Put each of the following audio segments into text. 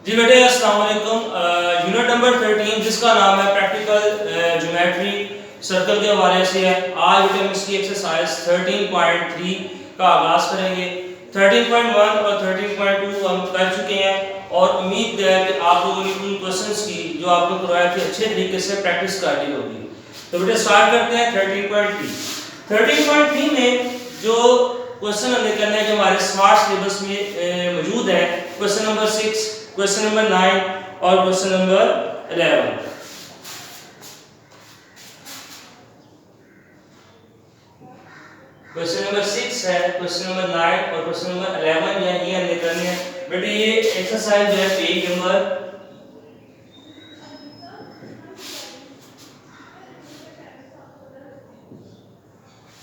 जी बेटे अस्सलाम वालेकुम। यूनिट नंबर 13 जिसका नाम है प्रैक्टिकल ज्योमेट्री सर्कल के हवाले से है। आज बेटे हम इसकी एक्सरसाइज 13.3 का आगाज करेंगे। 13.1 और 13.2 हम कर चुके हैं और उम्मीद है कि आप लोगों ने उन क्वेश्चंस की जो आपको करवाए थे अच्छे तरीके से प्रैक्टिस कर ली होगी। तो बेटे स्टार्ट करते हैं 13.3। 13.3 में जो क्वेश्चन हमने करना है जो हमारे स्मार्ट सिलेबस में मौजूद है, क्वेश्चन नंबर 6, क्वेश्चन नंबर 9 और क्वेश्चन नंबर 11। क्वेश्चन नंबर 6 है, क्वेश्चन नंबर 9 और क्वेश्चन नंबर 11 जो है ये हमने करने हैं। बेटे ये एक्सरसाइज जो है पेज नंबर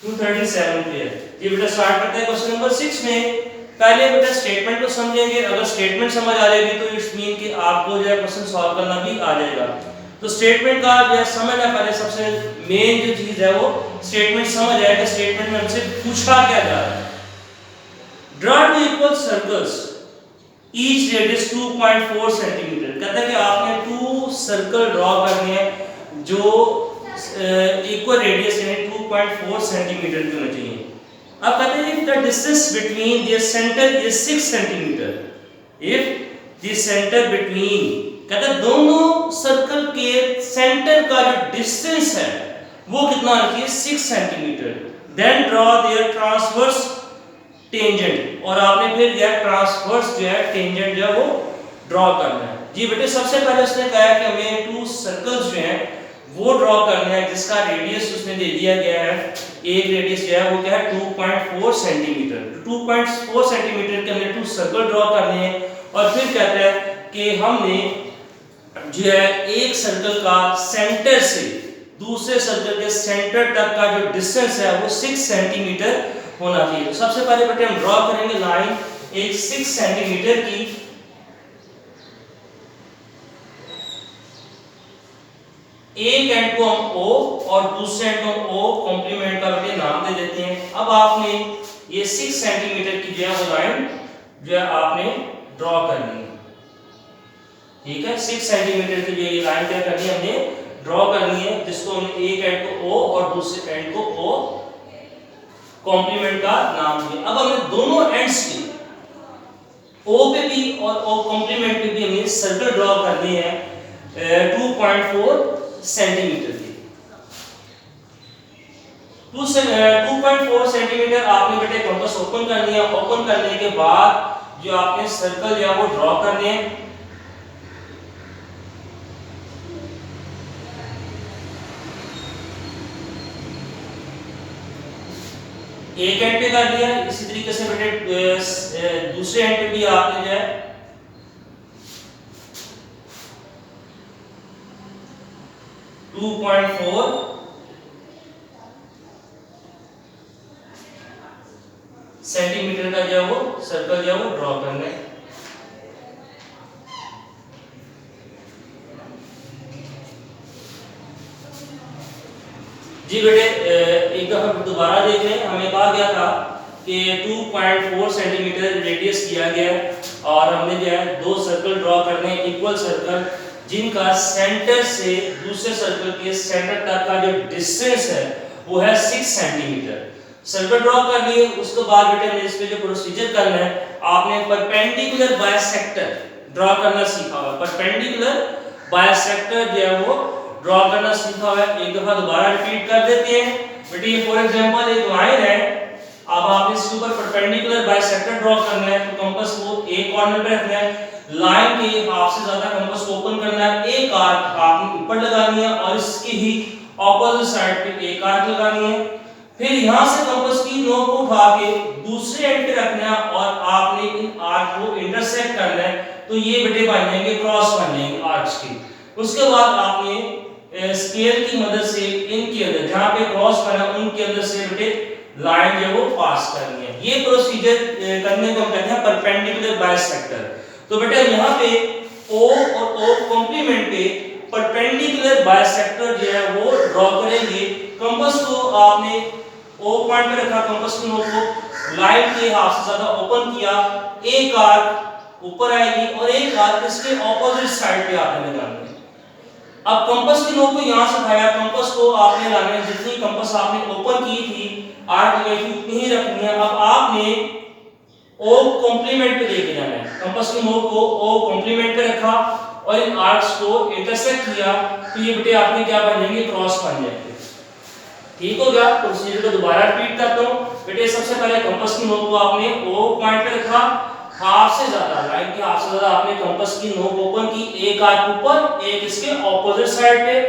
237 पे है। ये बेटा स्टार्ट करते हैं क्वेश्चन नंबर 6 में। पहले बेटा स्टेटमेंट को समझेंगे। अगर स्टेटमेंट समझ आ जाएगी तो इट्स मीन कि आपको जो है क्वेश्चन सॉल्व करना भी आ जाएगा। तो स्टेटमेंट का जो है समझना पहले सबसे मेन जो चीज है वो स्टेटमेंट समझ आए कि स्टेटमेंट में हमसे पूछा क्या जा रहा है। Draw two equal circles each radius 2.4 centimetre. कहता है कि आपने 2 सर्कल ड्रॉ करने हैं जो इक्वल रेडियस यानी 2.4 सेंटीमीटर की होनी चाहिए। अब कहते हैं if the distance between their center is 6 centimetre, if the center between, कहते हैं दोनों सर्कल के सेंटर का जो डिस्टेंस है वो कितना रखिए 6 centimetre, then draw their transverse tangent, और आपने फिर यह ट्रांसवर्स जो है टेंजेंट जो है वो ड्रॉ करना है। जी बेटे सबसे पहले उसने कहा कि हमें 2 सर्कल्स जो हैं वो ड्रॉ करना है जिसका रेडियस उसने दे दिया गया है। एक रेडियस जो है वो क्या है 2.4 सेंटीमीटर। 2.4 सेंटीमीटर के हमने 2 सर्कल ड्रॉ करने हैं और फिर कहता है कि हमने जो है एक सर्कल का सेंटर से दूसरे सर्कल के सेंटर तक का जो डिस्टेंस है वो 6 सेंटीमीटर होना चाहिए। तो सबसे पहले बेटे हम ड्रॉ करेंगे लाइन एक 6 सेंटीमीटर की। एक एंड को हम O और दूसरे एंड को O कॉम्प्लीमेंट का बेटे नाम दे देते हैं। अब आपने ये 6 सेंटीमीटर की जो है वो लाइन जो है आपने ड्रॉ करनी है। ठीक है, 6 सेंटीमीटर की जो ये लाइन क्या करनी है हमने ड्रॉ करनी है, जिसको हमने एक एंड को O और दूसरे एंड को O कॉम्प्लीमेंट का नाम दिया। अब हमने दोनों एंड्स के O पे भी और O कॉम्प्लीमेंट पे भी हमें सर्कल ड्रॉ करनी है 2.4 सेंटीमीटर की। 2.4 सेंटीमीटर आपने बेटे कंपास ओपन करनी है। ओपन करने के बाद जो आपने सर्कल जो है वो ड्रॉ करने हैं। एक एंड पे कर दिया, इसी तरीके से बेटे दूसरे एंड पे भी आपने जो है 2.4 सेंटीमीटर का जो है वो सर्कल जो है वो ड्रॉ करना है। जी बेटे एक दफा दोबारा देख लें। हमें कहा गया था कि 2.4 सेंटीमीटर रेडियस किया गया और हमने जो है 2 सर्कल ड्रॉ करने इक्वल सर्कल जिनका सेंटर से दूसरे सर्कल के सेंटर तक का जो डिस्टेंस है वो है 6 सेंटीमीटर। सर्कल ड्रॉ कर लिए, उसके बाद बेटे हमने इस पे जो प्रोसीजर करना है, आपने परपेंडिकुलर बाइसेक्टर ड्रॉ करना सीखा हुआ। परपेंडिकुलर बाइसेक्टर जो है वो ड्रॉ करना सीखा हुआ है। एक दफा दोबारा रिपीट कर देते हैं बेटे। ये फॉर एग्जांपल एक लाइन है, अब आपने इसके ऊपर परपेंडिकुलर बाइसेक्टर ड्रॉ करना है तो कंपास को एक कॉर्नर पे रखना है, लाइन के हाफ से ज्यादा कंपास को ओपन करना है, एक आर्क आपने ऊपर लगानी है और इसकी ही ऑपोजिट साइड पे एक आर्क लगानी है। फिर यहां से कंपास की नोक को उठा के दूसरे एंड पे रखना है और आपने इन आर्क को इंटरसेक्ट करना है। तो ये बेटे बन जाएंगे क्रॉस बन जाएंगे आर्क्स के। उसके बाद आपने स्केल की मदद से इनके अंदर जहां पे क्रॉस बना उनके अंदर से बेटे लाइन जो वो पास करनी है। ये प्रोसीजर करने को हम कहते हैं परपेंडिकुलर बाइसेक्टर। तो बेटा यहाँ पे O और O कॉम्प्लीमेंट पे परपेंडिकुलर बाइसेक्टर जो है वो ड्रॉ करेंगे। कंपास को आपने O पॉइंट पे रखा, कंपास को नोक को लाइन के हाफ से ज्यादा ओपन किया, एक आर्क ऊपर आएगी और एक आर्क इसके ऑपोजिट साइड पे आपने लगानी है। अब कंपास की नोक को यहां से उठाया, कंपास को आपने लगाने जितनी कंपास आपने ओपन की थी आर्क लगाई थी उतनी ही रखनी है। अब आपने ओ कॉम्प्लीमेंट पे लेके जाना है, कंपास की नोक को ओ कॉम्प्लीमेंट पे रखा और इन आर्क्स को इंटरसेक्ट किया तो ये बेटे आपने क्या बन जाएंगे, क्रॉस बन जाएंगे। ठीक हो गया। प्रोसीजर को दोबारा रिपीट करता हूं बेटे। सबसे पहले कंपास की नोक को आपने ओ पॉइंट पे रखा, हाफ से ज्यादा लाइन के हाफ से ज्यादा आपने कंपास की नोक ओपन की, एक आर्क ऊपर एक इसके ऑपोजिट साइड पे।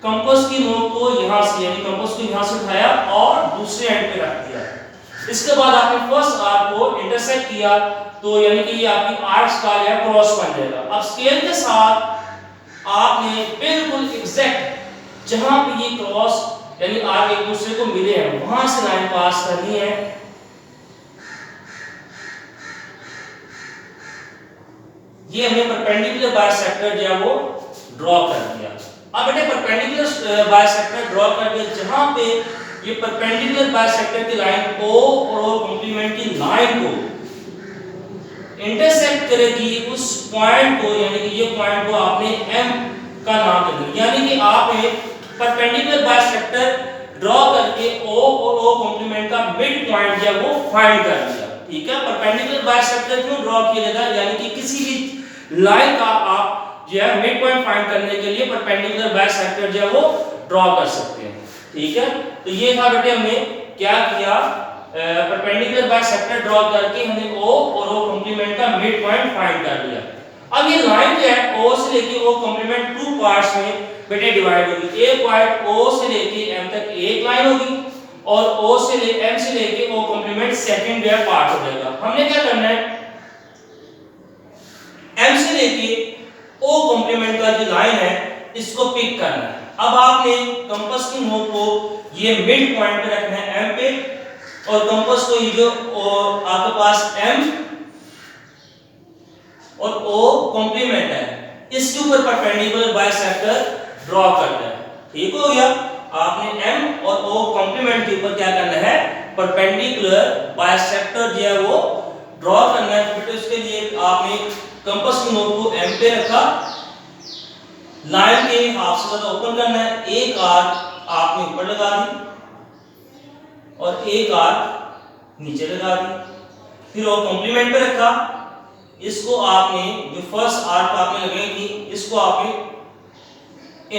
कंपास की नोक को यहां से यानी कंपास को यहां से उठाया और दूसरे एंड पे रख दिया। इसके बाद आपने फर्स्ट आर्क को इंटरसेक्ट किया तो यानी कि ये आपकी आर्क्स का या क्रॉस बन जाएगा। अब स्केल के साथ आपने बिल्कुल एग्जैक्ट जहां पे ये क्रॉस यानी आर्क एक दूसरे को मिले हैं वहां से लाइन पास करनी है। ये हमने परपेंडिकुलर बाइसेक्टर जो है वो ड्रॉ कर दिया। अब बेटे परपेंडिकुलर बाइसेक्टर ड्रॉ कर दिया, जहां पे ये परपेंडिकुलर बाइसेक्टर की लाइन O और O कॉम्प्लीमेंट की लाइन को इंटरसेक्ट करेगी उस पॉइंट को, यानी कि ये पॉइंट को आपने M का नाम दे दिया। यानी कि आपने परपेंडिकुलर बाइसेक्टर ड्रॉ करके O और O कॉम्प्लीमेंट का मिड पॉइंट जो है वो फाइंड कर लिया। ठीक है। परपेंडिकुलर बाइसेक्टर क्यों ड्रॉ किया जाता है, यानी कि किसी भी लाइन का आप जो है मिड पॉइंट फाइंड करने के लिए परपेंडिकुलर बाइसेक्टर जो है वो ड्रॉ कर सकते हैं। ठीक है। तो ये था बेटे हमने क्या किया, परपेंडिकुलर बाइसेक्टर ड्रॉ करके हमने O और O कॉम्प्लीमेंट का मिड पॉइंट फाइंड कर लिया। अब ये लाइन जो है O से लेके O कॉम्प्लीमेंट टू पार्ट्स में बेटे डिवाइड होगी। एक पॉइंट O से लेके M तक एक लाइन होगी और O से ले M से लेके O कॉम्प्लीमेंट सेकंड जो है पार्ट हो जाएगा। हमने क्या करना है, M से लेके O कॉम्प्लीमेंट का जो लाइन है इसको पिक करना है। अब आपने कंपास की नोक को ये मिड पॉइंट पे रखना है M पे और कंपास को ये जो आपके पास M और O कॉम्प्लीमेंट है इसके ऊपर परपेंडिकुलर बाइसेक्टर ड्रॉ करना है। ठीक हो गया। आपने M और O कॉम्प्लीमेंट के ऊपर क्या करना है, परपेंडिकुलर बाइसेक्टर जो है वो ड्रॉ करना है। बेटे उसके लिए आपने कंपास की नोक को M पे रखा, लाइन के हाफ से ज्यादा ओपन करना है, एक आर्क आपने ऊपर लगा दी और एक आर्क नीचे लगा दी। फिर वो कॉम्प्लीमेंट पे रखा, इसको आपने जो फर्स्ट आर्क आपने लगाई थी इसको आपने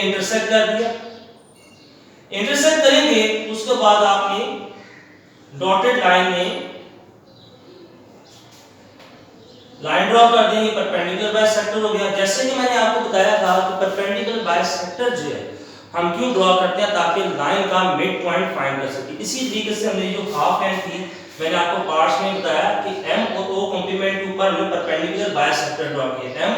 इंटरसेक्ट कर दिया। इंटरसेक्ट करेंगे उसके बाद आपने डॉटेड लाइन में लाइन ड्रॉ कर देंगे, परपेंडिकुलर बाइसेक्टर हो गया। जैसे कि मैंने आपको बताया था कि परपेंडिकुलर बाइसेक्टर जो है हम क्यों ड्रॉ करते हैं, ताकि लाइन का मिड पॉइंट फाइंड कर सके। इसी तरीके से हमने जो हाफ एंड थी मैंने आपको पार्ट्स में बताया कि M और O कॉम्प्लीमेंट के ऊपर हमने परपेंडिकुलर बाइसेक्टर ड्रॉ किया, M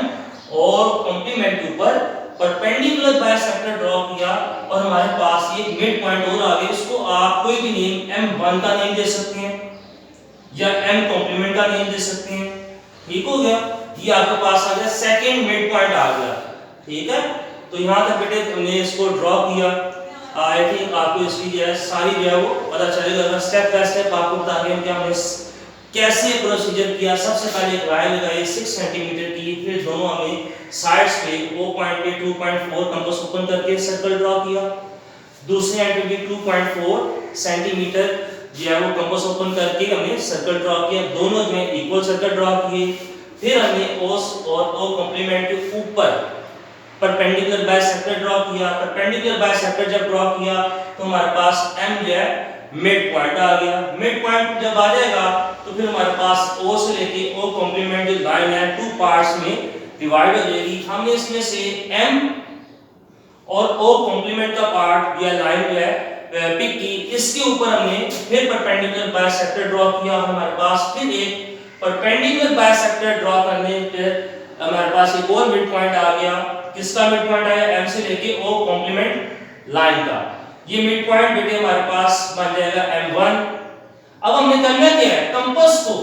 और कॉम्प्लीमेंट के ऊपर परपेंडिकुलर बाइसेक्टर ड्रॉ किया और हमारे पास ये मिड पॉइंट और आ गया। इसको आप कोई भी नेम M1 का नेम दे सकते हैं या M कॉम्प्लीमेंट का नेम दे सकते हैं। ठीक हो गया। ये आपके पास आ गया सेकंड मिड पॉइंट आ गया। ठीक है। तो यहां तक बेटे हमने इसको ड्रॉ किया। आई थिंक आपको इसकी जो है सारी जो है वो पता चलेगा। स्टेप बाय स्टेप आपको बता रहे हैं कि हमने कैसे प्रोसीजर किया। सबसे पहले एक लाइन लगाई 6 सेंटीमीटर की, फिर दोनों हमें साइड्स पे O पॉइंट पे 2.4 कंपास ओपन करके सर्कल ड्रॉ किया। दूसरे एंड पे भी 2.4 सेंटीमीटर जो है वो कंपास ओपन करके हमने सर्कल ड्रॉ किया। दोनों जो है इक्वल सर्कल ड्रॉ किए। फिर हमने O और O कॉम्प्लीमेंट के ऊपर परपेंडिकुलर बाइसेक्टर ड्रॉ किया। परपेंडिकुलर बाइसेक्टर जब ड्रॉ किया तो हमारे पास M जो है मिड पॉइंट आ गया। मिड पॉइंट जब आ जाएगा तो फिर हमारे पास O से लेके O कॉम्प्लीमेंट जो लाइन है टू पार्ट्स में डिवाइड हो जाएगी। हमने इसमें से M और O कॉम्प्लीमेंट का पार्ट या लाइन जो है पिक की, इसके ऊपर हमने फिर परपेंडिकुलर बाइसेक्टर ड्रॉ किया। हमारे पास फिर एक परपेंडिकुलर बाइसेक्टर ड्रॉ करने पे हमारे पास एक और मिड पॉइंट आ गया। किसका मिड पॉइंट आया, M से लेके O कॉम्प्लीमेंट लाइन का। ये मिड पॉइंट बेटे हमारे पास बन जाएगा M1। अब हमने करना क्या है, कंपास को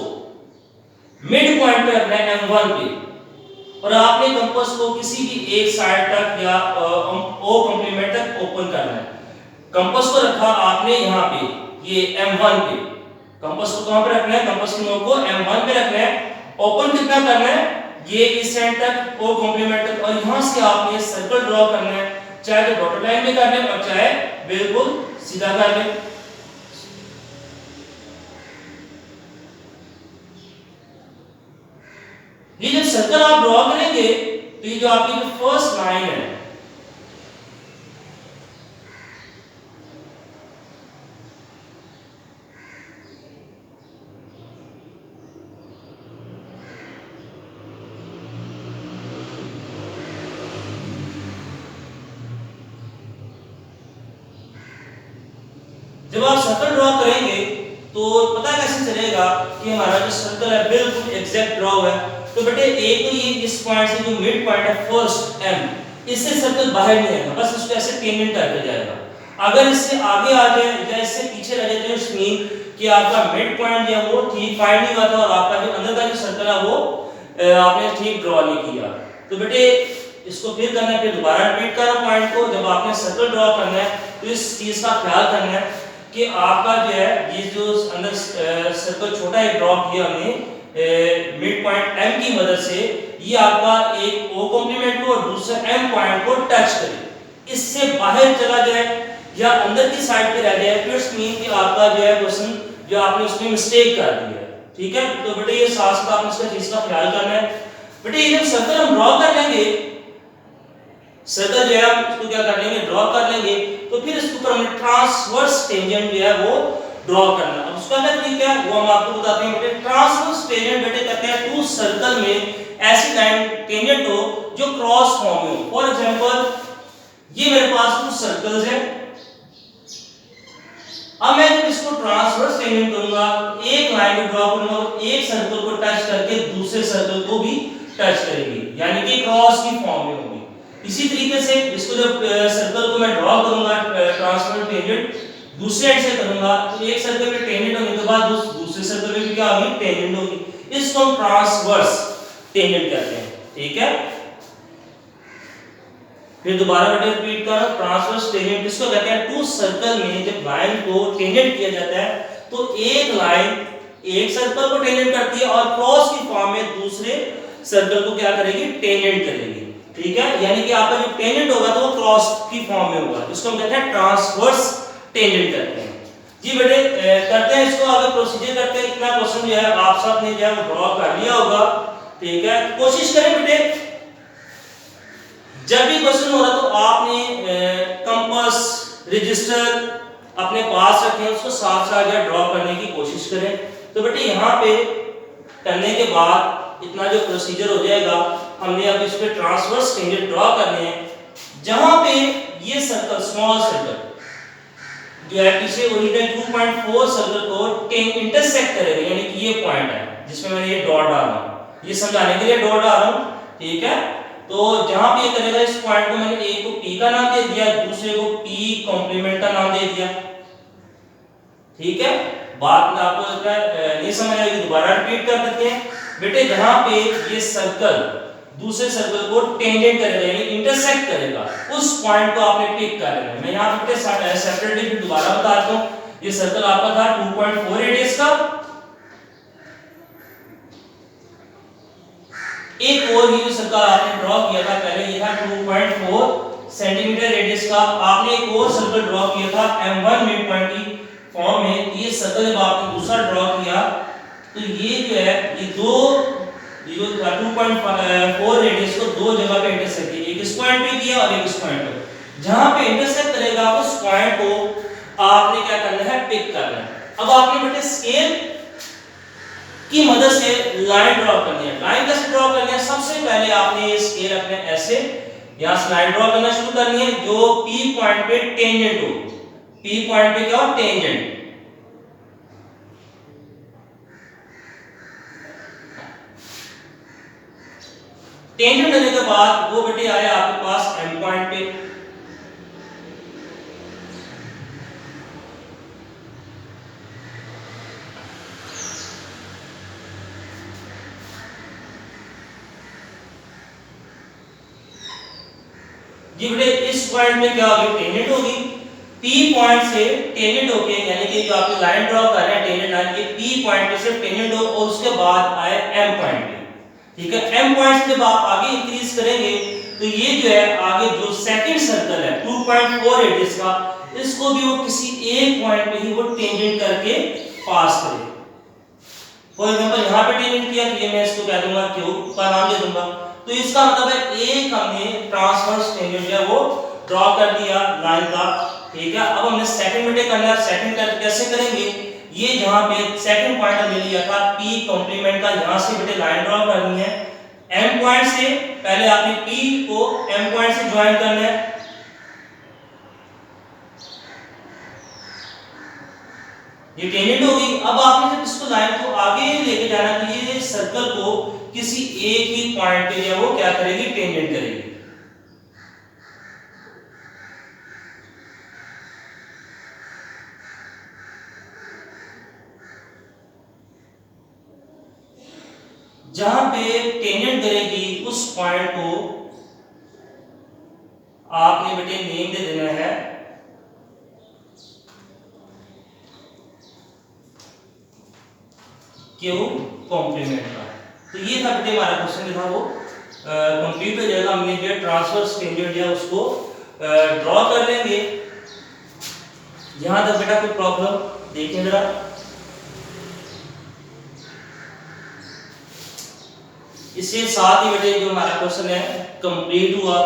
मिड पॉइंट पे रखना है M1 पे और आपने कंपास को किसी भी एक साइड तक या O कॉम्प्लीमेंट तक ओपन करना है। कंपास को रखा आपने यहाँ पे ये M1 पे। कंपास को कहां पे रखना है, कंपास की नोक को M1 पे रखना है। ओपन कितना करना है, ये इस एंड तक ओ कॉम्प्लीमेंट तक, और यहां से आपने सर्कल ड्रॉ करना है, चाहे तो डॉटेड लाइन में कर लें और चाहे बिल्कुल सीधा कर लें। ये जब सर्कल आप ड्रॉ करेंगे तो ये जो आपकी जो फर्स्ट लाइन है, जब आप सर्कल ड्रॉ करेंगे तो पता कैसे चलेगा कि हमारा जो सर्कल है बिल्कुल एग्जैक्ट ड्रॉ है। तो बेटे एक तो ये इस पॉइंट से जो मिड पॉइंट है फर्स्ट एम, इससे सर्कल बाहर नहीं आएगा, बस इसको ऐसे टेंजेंट करके जाएगा। अगर इससे आगे आ जाए या इससे पीछे रह जाए तो इट्स मीन कि आपका मिड पॉइंट जो है वो ठीक फाइंड नहीं हुआ था और आपका जो अंदर का जो सर्कल है वो आपने ठीक ड्रॉ नहीं किया। तो बेटे इसको फिर करना है, फिर दोबारा रिपीट करो पॉइंट को। जब आपने सर्कल ड्रॉ करना है तो इस चीज का ख्याल करना है कि आपका जो है ये जो अंदर सर्कल छोटा एक ड्रॉ किया हमने मिड पॉइंट एम की मदद से, ये आपका एक ओ कॉम्प्लीमेंट को और दूसरा एम पॉइंट को टच करे, इससे बाहर चला जाए या अंदर की साइड पे रह जाए तो इट्स मीन कि आपका जो है क्वेश्चन जो आपने उसमें मिस्टेक कर दी है। ठीक है, तो बेटे ये साथ साथ आपने इसका चीज का ख्याल करना है। बेटे ये जब सर्कल हम ड्रॉ कर लेंगे, सर्कल जो है हम इसको क्या कर लेंगे, ड्रॉ कर लेंगे, तो फिर इसके ऊपर हमने ट्रांसवर्स टेंजेंट जो है वो ड्रॉ करना। अब उसका क्या तरीका है वो हम आपको बताते हैं। बेटे ट्रांसवर्स टेंजेंट बेटे कहते हैं टू सर्कल में ऐसी लाइन टेंजेंट हो जो क्रॉस फॉर्म में हो। फॉर एग्जांपल ये मेरे पास कुछ सर्कल्स हैं, अब मैं जब इसको ट्रांसवर्स टेंजेंट करूंगा, एक लाइन ड्रॉ करूंगा और एक सर्कल को टच करके दूसरे सर्कल को भी टच करेगी, यानी कि क्रॉस की फॉर्म में होगी। इसी तरीके से इसको जब सर्कल को मैं ड्रॉ करूंगा ट्रांसवर्स टेंजेंट दूसरे एंड से करूंगा तो एक सर्कल पे टेंजेंट होने के बाद दूसरे सर्कल में भी क्या होगी, टेंजेंट होगी। इसको हम ट्रांसवर्स टेंजेंट कहते हैं। ठीक है, फिर दोबारा बेटे रिपीट करो, ट्रांसवर्स टेंजेंट किसको कहते हैं, टू सर्कल में जब लाइन को टेंजेंट किया जाता है तो एक लाइन एक सर्कल को टेंजेंट करती है और क्रॉस की फॉर्म में दूसरे सर्कल को क्या करेगी, टेंजेंट करेगी। ठीक है, यानी कि आपका जो टेंजेंट होगा तो वो क्रॉस की फॉर्म में होगा, इसको हम कहते हैं ट्रांसवर्स टेंजेंट करते हैं। जी बेटे करते हैं इसको आगे प्रोसीजर करते हैं। इतना क्वेश्चन जो है आप सब ने जो है वो ड्रॉ कर लिया होगा। ठीक है, कोशिश करें बेटे जब भी क्वेश्चन हो रहा तो आपने कंपास रजिस्टर अपने पास रखें, उसको साथ साथ जो ड्रॉ करने की कोशिश करें। तो बेटे यहाँ पे करने के बाद इतना जो प्रोसीजर हो जाएगा, हमने अब इस पे ट्रांसवर्स टेंजेंट ड्रॉ करने हैं, जहां पे ये सर्कल स्मॉल सर्कल जो है पीछे ओरिजिनल 2.4 सर्कल को इंटरसेक्ट करेगा, यानी कि ये पॉइंट है जिसमें मैंने ये डॉट डाला, ये समझाने के लिए डॉट डाल रहा हूं। ठीक है, तो जहां पे ये करेगा इस पॉइंट को मैंने एक को P का नाम दे दिया, दूसरे को P कॉम्प्लीमेंट का नाम दे दिया। ठीक है, बात आपको नहीं समझ आएगी, दोबारा रिपीट कर देते हैं। बेटे जहां पे ये सर्कल दूसरे सर्कल को टेंजेंट करेगा यानी इंटरसेक्ट करेगा, उस पॉइंट को आपने पिक कर लेना है। मैं यहां पे सेपरेटली फिर दोबारा बताता हूं। ये सर्कल आपका था 2.4 रेडियस का, एक और ये सर्कल आपने ड्रॉ किया था पहले, ये था 2.4 सेंटीमीटर रेडियस का। आपने एक और सर्कल ड्रॉ किया था m1 मिड पॉइंट की फॉर्म में। ये सर्कल जब आपने दूसरा ड्रॉ किया तो ये जो है ये दो जो 2.4 रेडियस को दो जगह पे इंटरसेक्ट किया, एक इस पॉइंट पे किया और एक इस पॉइंट पे। जहां पे इंटरसेक्ट करेगा उस पॉइंट को आपने क्या करना है, पिक करना है। अब आपने बेटे स्केल की मदद से लाइन ड्रॉ करनी है। लाइन कैसे ड्रॉ करनी है, सबसे पहले आपने ये स्केल अपने ऐसे यहां से लाइन ड्रॉ करना शुरू करनी है जो P पॉइंट पे टेंजेंट हो। P पॉइंट पे क्या हो, टेंजेंट। टेंजेंट होने के बाद वो बेटे आया आपके पास M पॉइंट पे। जी बेटे इस पॉइंट में क्या होगी, टेंजेंट होगी। P पॉइंट से टेंजेंट होके, यानी कि जो आपने लाइन ड्रॉ कर रहे हैं टेंजेंट लाइन के P पॉइंट पे से टेंजेंट हो और उसके बाद आए M पॉइंट पे, ठीक है। M पॉइंट से जब आप आगे इंक्रीज करेंगे तो ये जो है आगे जो सेकंड सर्कल है 2.4 रेडियस का, इसको भी वो किसी एक पॉइंट पे ही वो टेंजेंट करके पास करे। फॉर एग्जांपल यहाँ पे टेंजेंट किया तो ये मैं इसको कह दूंगा Q का नाम दे दूंगा। तो इसका मतलब है एक हमने ट्रांसवर्स टेंजेंट जो है वो ड्रॉ कर दिया लाइन का, ठीक है। अब हमने सेकंड बेटे करना है, सेकंड कर कैसे करेंगे, ये जहां पे सेकंड पॉइंट हमने लिया था P कॉम्प्लीमेंट का, यहां से बेटे लाइन ड्रॉ करनी है M पॉइंट से, पहले आपने P को M पॉइंट से ज्वाइन करना है, ये टेंजेंट होगी। अब आपने जब इसको लाइन को आगे लेके जाना तो ये सर्कल को किसी एक ही पॉइंट पे या वो क्या करेगी, टेंजेंट करेगी। जहां पे टेंजेंट करेगी उस पॉइंट को आपने बेटे नेम दे देना है Q कॉम्प्लीमेंट का। तो ये था बेटे हमारा क्वेश्चन जो था वो कंप्लीट हो जाएगा। हमने जो ट्रांसवर्स टेंजेंट है उसको ड्रॉ कर लेंगे। यहां तक बेटा कोई प्रॉब्लम देखिए जरा, इसके साथ ही बेटे जो हमारा क्वेश्चन है कंप्लीट हुआ।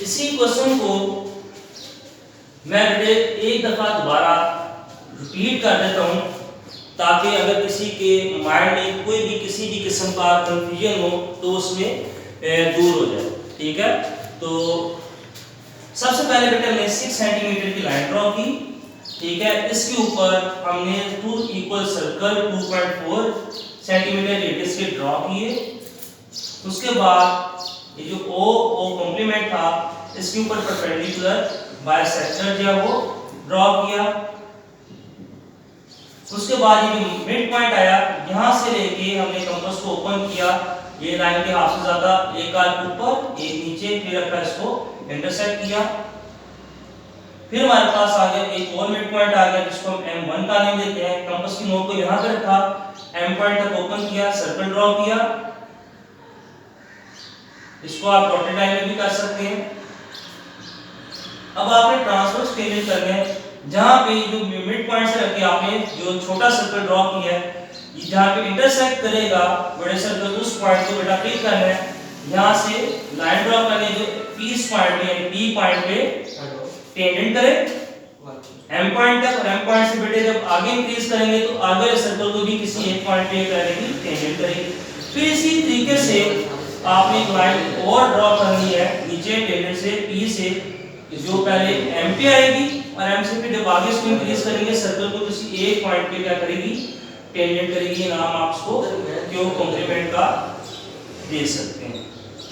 इसी क्वेश्चन को मैं बेटे एक दफा दोबारा रिपीट कर देता हूं ताकि अगर किसी के माइंड में कोई भी किसी भी किस्म का कंफ्यूजन हो तो उसमें दूर हो जाए, ठीक है। तो सबसे पहले बेटे हमने 6 सेंटीमीटर की लाइन ड्रॉ की, ठीक है। इसके ऊपर हमने 2 इक्वल सर्कल 2.4 सेंटीमीटर रेडियस के ड्रॉ किए। उसके बाद ये जो O कॉम्प्लीमेंट था इसके ऊपर परपेंडिकुलर बाइसेक्टर जो है वो ड्रॉ किया। उसके बाद ये जो मिड पॉइंट आया यहां से लेके हमने कंपास को ओपन किया, ये लाइन के हाफ से ज्यादा एक आर्क ऊपर एक नीचे, फिर अपना इसको इंटरसेक्ट किया। फिर हमारे पास आ गया एक और मिड पॉइंट आ गया जिसको हम M1 का नेम देते हैं। कंपास की नोक को यहां पे रखा, M पॉइंट तक ओपन किया, सर्कल ड्रॉ किया। इसको आप डॉटेड लाइन में भी कर सकते हैं। अब आपने ट्रांसवर्स टेंजेंट करने हैं, जहां पे जो मिड पॉइंट से रखे आपने जो छोटा सर्कल ड्रॉ किया है, जहां पे इंटरसेक्ट करेगा बड़े सर्कल उस पॉइंट को बेटा पिक करना है। यहां से लाइन ड्रॉ करने जो P पॉइंट पे यानी P पॉइंट पे टेंजेंट करे M पॉइंट तक, और M पॉइंट से बेटे जब आगे इंक्रीज करेंगे तो आगे सर्कल को भी किसी एक पॉइंट पे करेगी, टेंजेंट करेगी। फिर इसी तरीके से आपने एक लाइन और ड्रॉ करनी है नीचे टेंजेंट से P से, जो पहले M पे आएगी और M से फिर जब आगे इसको इंक्रीज करेंगे सर्कल को किसी एक पॉइंट पे क्या करेगी, टेंजेंट करेगी। ये नाम आप इसको Q कॉम्प्लीमेंट का दे सकते हैं।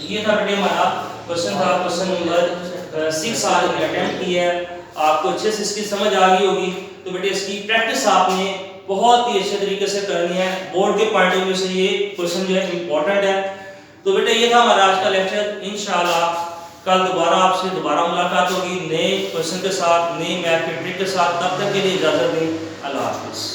ये था बेटे हमारा क्वेश्चन था, क्वेश्चन नंबर 6 आपने अटेम्प्ट किया है। आपको अच्छे से इसकी समझ आ गई होगी। तो बेटे इसकी प्रैक्टिस आपने बहुत ही अच्छे तरीके से करनी है। बोर्ड के पॉइंट ऑफ व्यू से ये क्वेश्चन जो है इंपॉर्टेंट है। तो बेटे ये था हमारा आज का लेक्चर। इंशाल्लाह कल दोबारा आपसे मुलाकात होगी नए क्वेश्चन के साथ, नई मैथ की ट्रिक के साथ। तब तक के लिए इजाजत दें। अल्लाह हाफिज़।